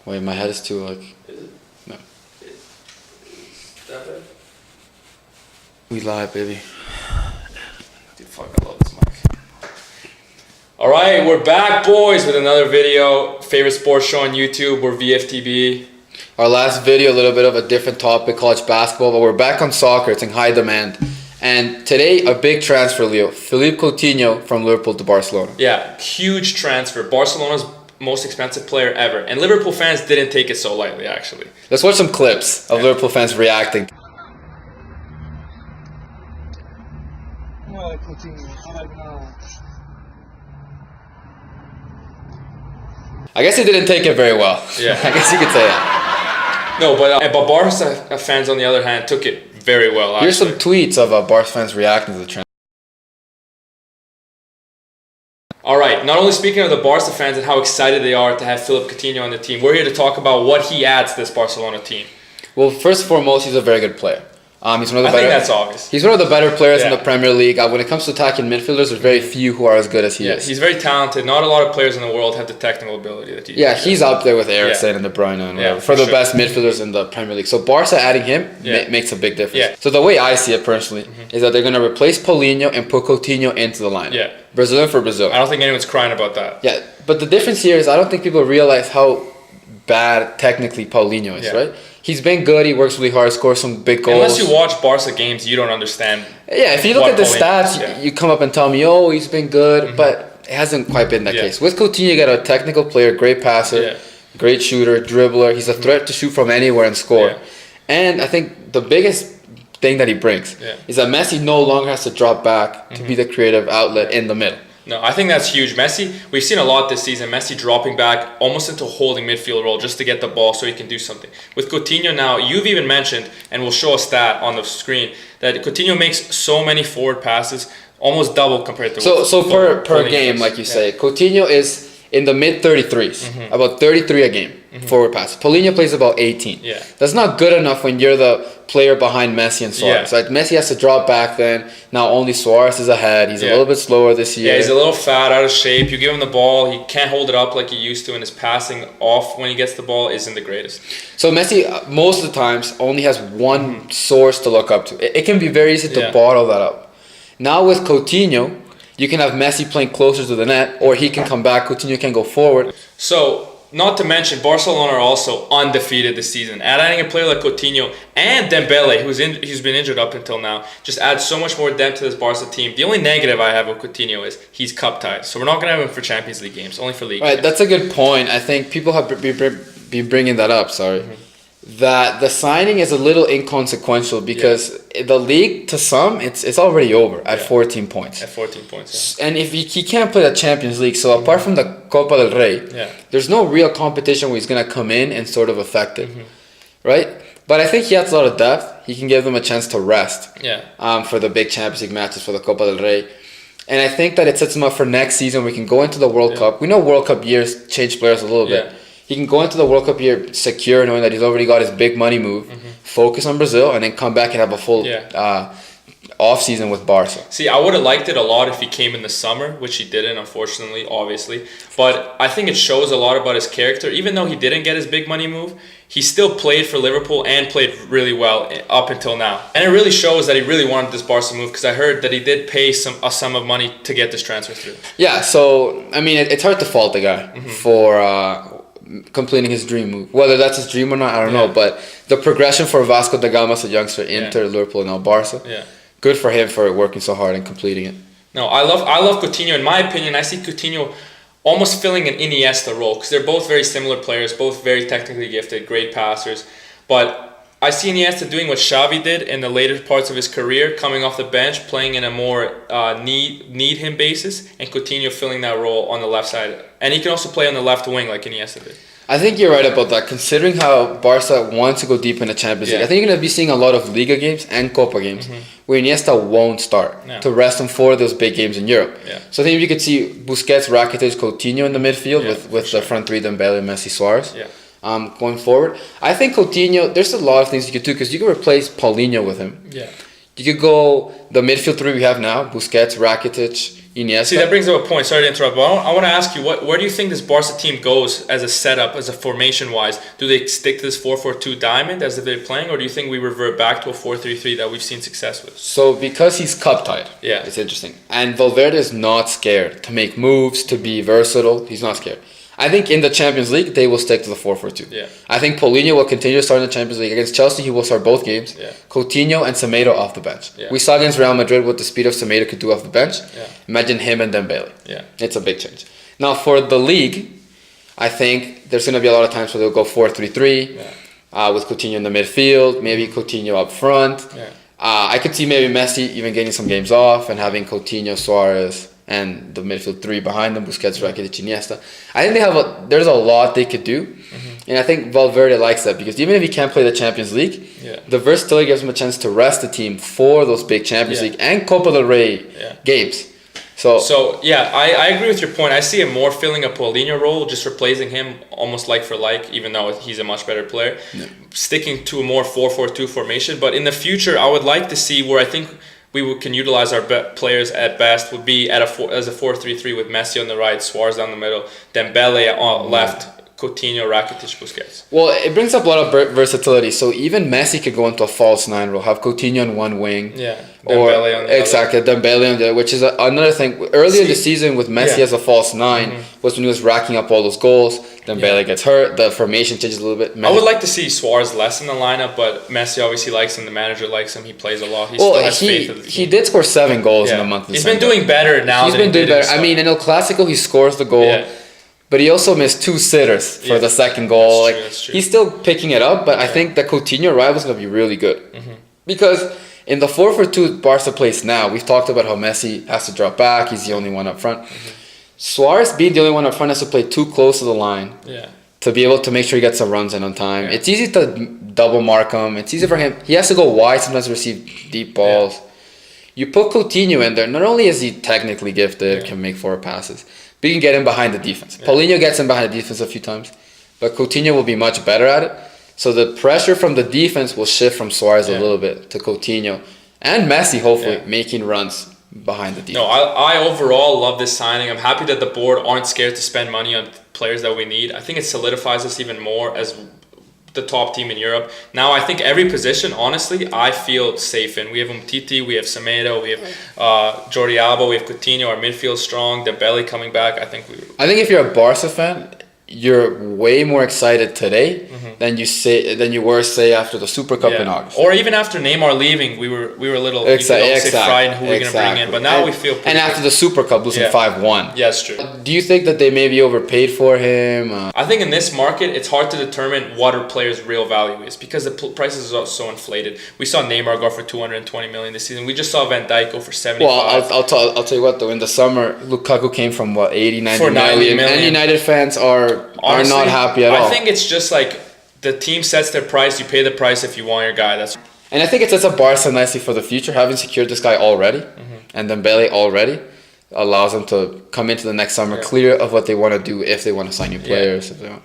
Wait, my head is too like. Is it? No. Is that bad? We live, baby. Dude, fuck, I love this mic. Alright, we're back, boys, with another video. Favorite sports show on YouTube. We're VFTB. Our last video, a little bit of a different topic, college basketball, but we're back on soccer. It's in high demand. And today, a big transfer, Leo. Philippe Coutinho from Liverpool to Barcelona. Yeah, huge transfer. Barcelona's most expensive player ever. And Liverpool fans didn't take it so lightly, actually. Let's watch some clips of Liverpool fans reacting. I guess he didn't take it very well. Yeah. I guess you could say that. No, but Barca fans, on the other hand, took it very well, actually. Here's some tweets of Barca fans reacting to the transfer. Alright, not only speaking of the Barca fans and how excited they are to have Philippe Coutinho on the team, we're here to talk about what he adds to this Barcelona team. Well, first and foremost, he's a very good player. He's one of the I think that's obvious. He's one of the better players in the Premier League. When it comes to attacking midfielders, there's very few who are as good as he is. He's very talented. Not a lot of players in the world have the technical ability that he does. He's up there with Eriksen and De Bruyne and whatever, for the best midfielders in the Premier League. So Barca adding him makes a big difference. Yeah. So the way I see it personally is that they're going to replace Paulinho and put Coutinho into the lineup. Yeah. Brazilian for Brazil. I don't think anyone's crying about that. Yeah, but the difference here is I don't think people realize how bad technically Paulinho is, right? He's been good. He works really hard, scores some big goals. Unless you watch Barca games, you don't understand. Yeah, if you look at the stats, you come up and tell me, oh, he's been good, but it hasn't quite been that case. With Coutinho, you got a technical player, great passer, great shooter, dribbler. He's a threat to shoot from anywhere and score. And I think the biggest thing that he brings is that Messi no longer has to drop back to be the creative outlet in the middle. No, I think that's huge. Messi, we've seen a lot this season. Messi dropping back almost into a holding midfield role just to get the ball so he can do something. With Coutinho now, you've even mentioned, and we'll show a stat on the screen, that Coutinho makes so many forward passes, almost double compared to... So per game, like you say, Coutinho is in the mid-33s, about 33 a game, forward pass. Paulinho plays about 18. Yeah. That's not good enough when you're the player behind Messi and Suarez. Like Messi has to drop back then. Now only Suarez is ahead. He's a little bit slower this year. Yeah, he's a little fat, out of shape. You give him the ball, he can't hold it up like he used to, and his passing off when he gets the ball isn't the greatest. So Messi, most of the times, only has one source to look up to. It can be very easy to bottle that up. Now with Coutinho, you can have Messi playing closer to the net, or he can come back, Coutinho can go forward. So, not to mention, Barcelona are also undefeated this season. Adding a player like Coutinho and Dembele, who's been injured up until now, just adds so much more depth to this Barca team. The only negative I have with Coutinho is he's cup tied. So we're not going to have him for Champions League games, only for league games. That's a good point. I think people have been bringing that up, that the signing is a little inconsequential because the league, to some, it's already over at 14 points. At 14 points, And if he can't play the Champions League, so apart from the Copa del Rey, there's no real competition where he's going to come in and sort of affect it, right? But I think he has a lot of depth. He can give them a chance to rest for the big Champions League matches, for the Copa del Rey. And I think that it sets him up for next season. We can go into the World Cup. We know World Cup years change players a little bit. He can go into the World Cup year secure, knowing that he's already got his big money move, focus on Brazil, and then come back and have a full off-season with Barca. See, I would have liked it a lot if he came in the summer, which he didn't, unfortunately, obviously. But I think it shows a lot about his character. Even though he didn't get his big money move, he still played for Liverpool and played really well up until now. And it really shows that he really wanted this Barca move, because I heard that he did pay a sum of money to get this transfer through. Yeah, so, I mean, it's hard to fault the guy for... completing his dream move. Whether that's his dream or not, I don't know. But the progression for Vasco da Gama as a youngster, Inter, Liverpool, and now Barca. Good for him for working so hard and completing it. No, I love Coutinho. In my opinion, I see Coutinho almost filling an Iniesta role, because they're both very similar players, both very technically gifted, great passers. But I see Iniesta doing what Xavi did in the later parts of his career, coming off the bench, playing in a more need him basis, and Coutinho filling that role on the left side. And he can also play on the left wing like Iniesta did. I think you're right about that, considering how Barca wants to go deep in the Champions League. I think you're going to be seeing a lot of Liga games and Copa games where Iniesta won't start to rest him for those big games in Europe. So I think you could see Busquets, Rakitic, Coutinho in the midfield with the front three, Dembele, Messi, Suarez. Going forward, I think Coutinho, there's a lot of things you could do, because you could replace Paulinho with him. You could go the midfield three we have now, Busquets, Rakitic, Iniesta. See, that brings up a point. Sorry to interrupt, but I want to ask you, where do you think this Barca team goes as a setup, as a formation-wise? Do they stick to this 4-4-2 diamond as if they're playing, or do you think we revert back to a 4-3-3 that we've seen success with? So because he's cup-tied, it's interesting. And Valverde is not scared to make moves, to be versatile. He's not scared. I think in the Champions League, they will stick to the 4-4-2. Yeah. I think Coutinho will continue to start in the Champions League. Against Chelsea, he will start both games. Yeah. Coutinho and Semedo off the bench. Yeah. We saw against Real Madrid what the speed of Semedo could do off the bench. Yeah. Imagine him and Dembele. Yeah. It's a big change. Now, for the league, I think there's going to be a lot of times where they'll go 4-3-3 with Coutinho in the midfield, maybe Coutinho up front. Yeah. I could see maybe Messi even getting some games off and having Coutinho, Suarez, and the midfield three behind them, Busquets, Rakitic, Iniesta. I think there's a lot they could do. And I think Valverde likes that because even if he can't play the Champions League, the versatility gives him a chance to rest the team for those big Champions League and Copa del Rey games. So I agree with your point. I see him more filling a Paulinho role, just replacing him almost like for like, even though he's a much better player. Sticking to a more 4-4-2 formation. But in the future, I would like to see where I think we can utilize our players at best would be as a 4-3-3 with Messi on the right, Suarez down the middle, Dembele on left, Coutinho, Rakitic, Busquets. Well, it brings up a lot of versatility. So even Messi could go into a false nine role, have Coutinho on one wing. Dembele on the other. Dembele on the other, which is another thing. Earlier this season with Messi as a false nine was when he was racking up all those goals. Dembele gets hurt. The formation changes a little bit. I would like to see Suarez less in the lineup, but Messi obviously likes him. The manager likes him. He plays a lot. He still has faith in the team. He did score 7 goals in the month. He's been doing better now. He's been doing better. I mean, in El Clasico, he scores the goal. But he also missed 2 sitters for the second goal. That's true. He's still picking it up, but I think the Coutinho arrival is going to be really good. Because in the 4-4-2 Barca plays now, we've talked about how Messi has to drop back. He's the only one up front. Suarez being the only one up front has to play too close to the line to be able to make sure he gets some runs in on time. It's easy to double mark him. It's easy for him. He has to go wide sometimes to receive deep balls. You put Coutinho in there, not only is he technically gifted, can make 4 passes, but you can get him behind the defense. Paulinho gets him behind the defense a few times, but Coutinho will be much better at it. So the pressure from the defense will shift from Suarez a little bit to Coutinho and Messi, hopefully, making runs behind the defense. No, I overall love this signing. I'm happy that the board aren't scared to spend money on players that we need. I think it solidifies us even more as the top team in Europe. Now I think every position, honestly, I feel safe in. We have Umtiti, we have Semedo, we have Jordi Alba, we have Coutinho, our midfield strong, Dembele coming back. I think if you're a Barca fan, you're way more excited today than you were say after the Super Cup in August, or even after Neymar leaving. We were a little frightened who we're gonna bring in, but now we feel. And after the Super Cup losing 5-1, yeah, that's true. Do you think that they maybe overpaid for him? I think in this market, it's hard to determine what a player's real value is because the prices are so inflated. We saw Neymar go for 220 million this season. We just saw Van Dijk go for 75. Well, I'll tell you what though. In the summer, Lukaku came from 80, 90 million. And United fans are not happy at all. I think it's just like the team sets their price. You pay the price if you want your guy. And I think it sets up Barca nicely for the future, having secured this guy already, and Dembele already allows them to come into the next summer clear of what they want to do if they want to sign new players. If they want.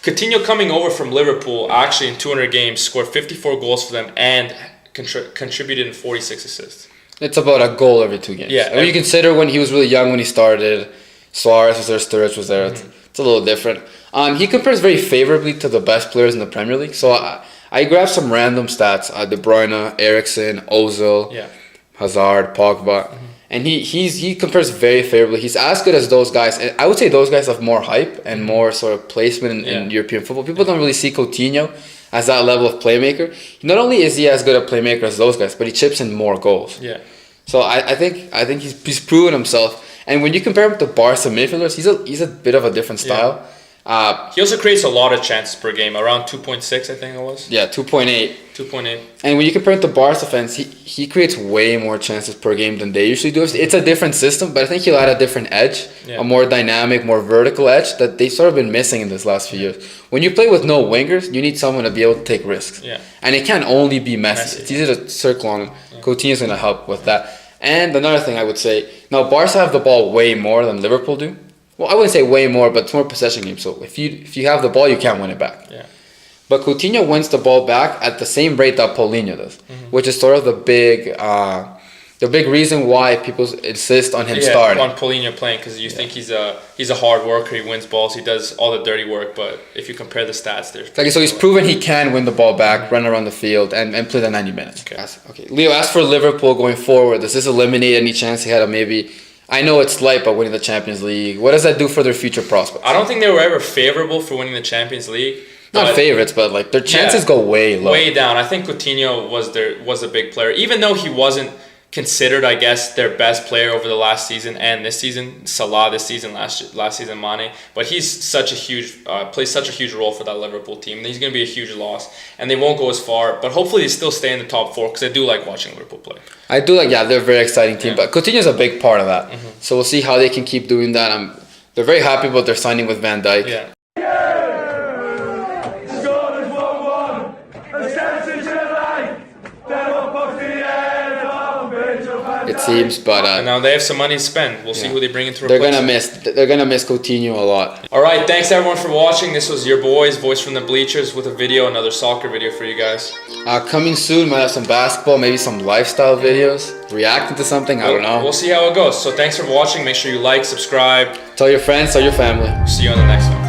Coutinho coming over from Liverpool actually in 200 games scored 54 goals for them and contributed in 46 assists. It's about a goal every 2 games. Yeah, when you consider when he was really young when he started, Suarez was there, Sturridge was there. It's a little different. He compares very favorably to the best players in the Premier League. So I grabbed some random stats: De Bruyne, Eriksen, Ozil, Hazard, Pogba, and he compares very favorably. He's as good as those guys. And I would say those guys have more hype and more sort of placement in European football. People don't really see Coutinho as that level of playmaker. Not only is he as good a playmaker as those guys, but he chips in more goals. Yeah. So I think he's proven himself. And when you compare him to Barca midfielders, he's a bit of a different style. He also creates a lot of chances per game, around 2.6, I think it was. Yeah, 2.8. 2.8. And when you compare him to Barca fans, he creates way more chances per game than they usually do. It's a different system, but I think he'll add a different edge, a more dynamic, more vertical edge that they've sort of been missing in this last few years. When you play with no wingers, you need someone to be able to take risks. Yeah. And it can't only be Messi. It's easy to circle on him. Yeah. Coutinho's going to help with that. And another thing I would say, now Barca have the ball way more than Liverpool do. Well, I wouldn't say way more, but it's more possession game. So if you have the ball, you can't win it back. Yeah. But Coutinho wins the ball back at the same rate that Paulinho does, which is sort of the big the big reason why people insist on him starting. On Coutinho playing, because you think he's a hard worker. He wins balls. He does all the dirty work. But if you compare the stats, so he's proven he can win the ball back, run around the field, and play the 90 minutes. Okay. Leo, as for Liverpool going forward, does this eliminate any chance he had of maybe? I know it's slight, but winning the Champions League. What does that do for their future prospects? I don't think they were ever favorable for winning the Champions League. Not favorites, but like their chances go way low. Way down. I think Coutinho was a big player, even though he wasn't considered, I guess, their best player over the last season and this season. Salah this season, last season Mane, but he's such a huge plays such a huge role for that Liverpool team. And he's going to be a huge loss, and they won't go as far. But hopefully, they still stay in the top 4 because I do like watching Liverpool play. I do like, they're a very exciting team, but Coutinho's a big part of that. So we'll see how they can keep doing that. They're very happy about their signing with Van Dijk. Yeah. It seems, but and now they have some money to spend. We'll see who they bring in to replace him. They're gonna miss Coutinho a lot. All right, thanks everyone for watching. This was your boys, Voice from the Bleachers, with a video, another soccer video for you guys. Coming soon, might have some basketball, maybe some lifestyle videos, reacting to something. I don't know. We'll see how it goes. So thanks for watching. Make sure you like, subscribe, tell your friends, tell your family. See you on the next one.